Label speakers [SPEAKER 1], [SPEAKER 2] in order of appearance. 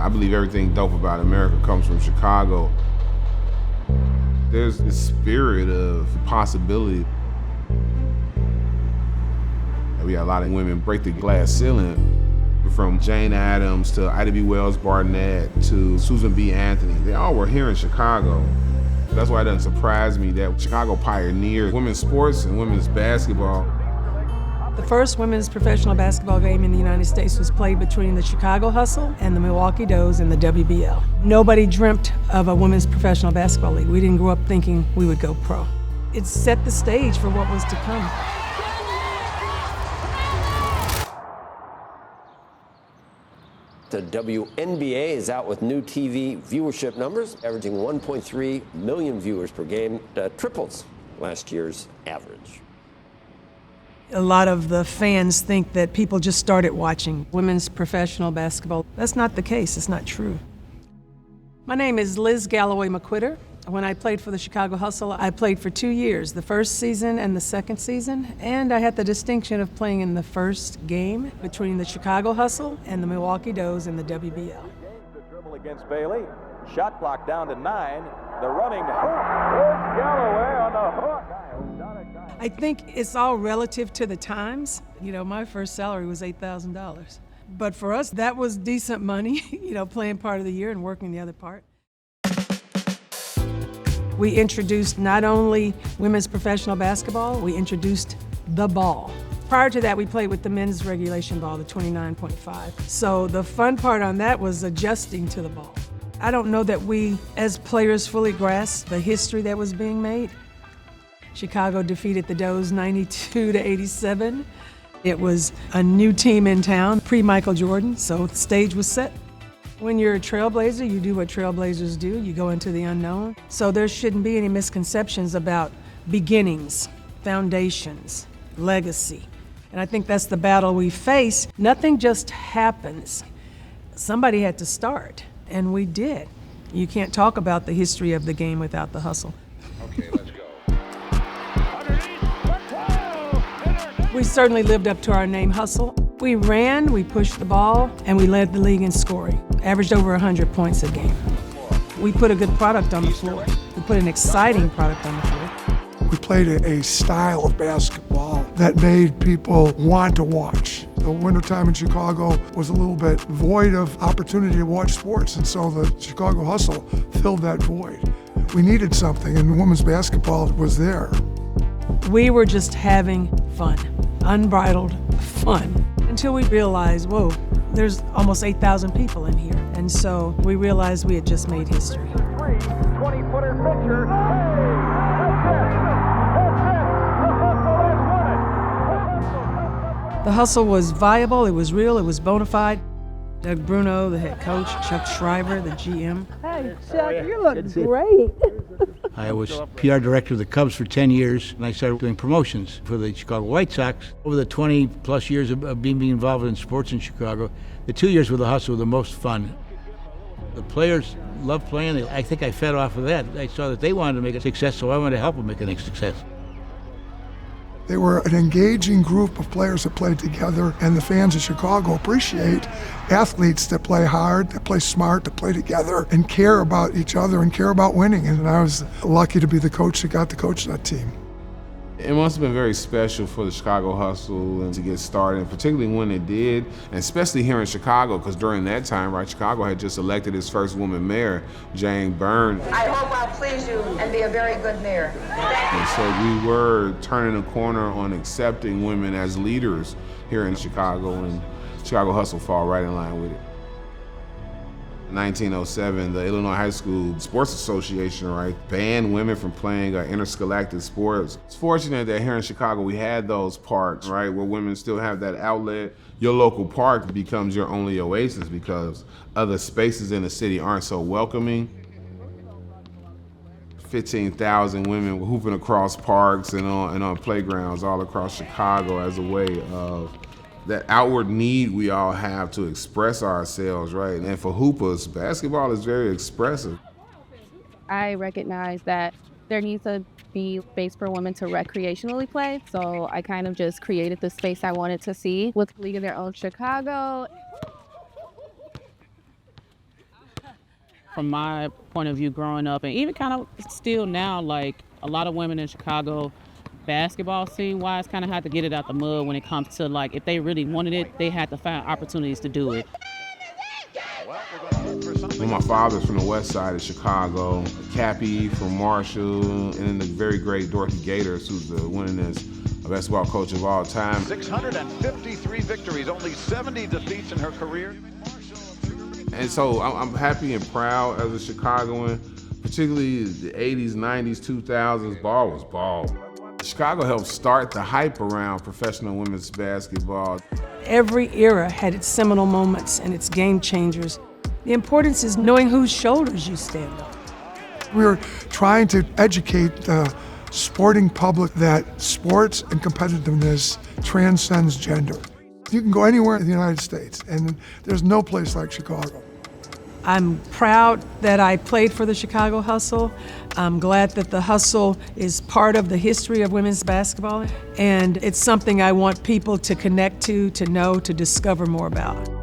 [SPEAKER 1] I believe everything dope about America comes from Chicago. There's this spirit of possibility. We got a lot of women break the glass ceiling, from Jane Addams to Ida B. Wells Barnett to Susan B. Anthony. They all were here in Chicago. That's why it doesn't surprise me that Chicago pioneered women's sports and women's basketball.
[SPEAKER 2] The first women's professional basketball game in the United States was played between the Chicago Hustle and the Milwaukee Does in the WBL. Nobody dreamt of a women's professional basketball league. We didn't grow up thinking we would go pro. It set the stage for what was to come.
[SPEAKER 3] The WNBA is out with new TV viewership numbers, averaging 1.3 million viewers per game, triples last year's average.
[SPEAKER 2] A lot of the fans think that people just started watching women's professional basketball. That's not the case. It's not true. My name is Liz Galloway McQuitter. When I played for the Chicago Hustle, I played for 2 years, the first season and the second season, and I had the distinction of playing in the first game between the Chicago Hustle and the Milwaukee Does in the WBL.
[SPEAKER 4] The dribble against Bailey, shot clock down to 9, the running hook, here's Galloway on the hook.
[SPEAKER 2] I think it's all relative to the times. You know, my first salary was $8,000. But for us, that was decent money, you know, playing part of the year and working the other part. We introduced not only women's professional basketball, we introduced the ball. Prior to that, we played with the men's regulation ball, the 29.5. So the fun part on that was adjusting to the ball. I don't know that we, as players, fully grasped the history that was being made. Chicago defeated the Does 92-87. It was a new team in town, pre-Michael Jordan, so the stage was set. When you're a trailblazer, you do what trailblazers do. You go into the unknown. So there shouldn't be any misconceptions about beginnings, foundations, legacy. And I think that's the battle we face. Nothing just happens. Somebody had to start, and we did. You can't talk about the history of the game without the hustle.
[SPEAKER 1] Okay, let's go.
[SPEAKER 2] We certainly lived up to our name, Hustle. We ran, we pushed the ball, and we led the league in scoring. Averaged over 100 points a game. We put a good product on the floor. We put an exciting product on the floor.
[SPEAKER 5] We played a style of basketball that made people want to watch. The wintertime in Chicago was a little bit void of opportunity to watch sports, and so the Chicago Hustle filled that void. We needed something, and women's basketball was there.
[SPEAKER 2] We were just having fun, unbridled fun, until we realized, whoa, there's almost 8,000 people in here. And so we realized we had just made history.
[SPEAKER 4] 20-footer pitcher.
[SPEAKER 2] The hustle was viable, it was real, it was bona fide. Doug Bruno, the head coach, Chuck Schreiber, the GM.
[SPEAKER 6] Hey, Chuck, you look great.
[SPEAKER 7] I was PR director of the Cubs for 10 years, and I started doing promotions for the Chicago White Sox. Over the 20-plus years of being involved in sports in Chicago, the 2 years with the Hustle were the most fun. The players loved playing. I think I fed off of that. I saw that they wanted to make a success, so I wanted to help them make a success.
[SPEAKER 5] They were an engaging group of players that played together, and the fans of Chicago appreciate athletes that play hard, that play smart, that play together, and care about each other and care about winning. And I was lucky to be the coach that got to coach that team.
[SPEAKER 1] It must have been very special for the Chicago Hustle and to get started, and particularly when it did, and especially here in Chicago, because during that time, right, Chicago had just elected its first woman mayor, Jane Byrne.
[SPEAKER 8] I hope I'll please you and be a very good mayor.
[SPEAKER 1] And so we were turning a corner on accepting women as leaders here in Chicago, and Chicago Hustle fall right in line with it. 1907, the Illinois High School Sports Association, right, banned women from playing interscholastic sports. It's fortunate that here in Chicago we had those parks, right, where women still have that outlet. Your local park becomes your only oasis because other spaces in the city aren't so welcoming. 15,000 women were hooping across parks and on playgrounds all across Chicago as a way of that outward need we all have to express ourselves, right? And for hoopers, basketball is very expressive.
[SPEAKER 9] I recognize that there needs to be space for women to recreationally play, so I kind of just created the space I wanted to see with League of Their Own Chicago.
[SPEAKER 10] from my point of view growing up, and even kind of still now, like a lot of women in Chicago basketball scene wise kind of had to get it out the mud when it comes to, like, if they really wanted it, they had to find opportunities to do it.
[SPEAKER 1] Well, my father's from the west side of Chicago, Cappy from Marshall, and then the very great Dorothy Gators, who's the winningest basketball coach of all time.
[SPEAKER 4] 653 victories, only 70 defeats in her career.
[SPEAKER 1] And so I'm happy and proud as a Chicagoan, particularly the 80s, 90s, 2000s, ball was ball. Chicago helped start the hype around professional women's basketball.
[SPEAKER 2] Every era had its seminal moments and its game changers. The importance is knowing whose shoulders you stand on.
[SPEAKER 5] We're trying to educate the sporting public that sports and competitiveness transcends gender. You can go anywhere in the United States, and there's no place like Chicago.
[SPEAKER 2] I'm proud that I played for the Chicago Hustle. I'm glad that the Hustle is part of the history of women's basketball, and it's something I want people to connect to know, to discover more about.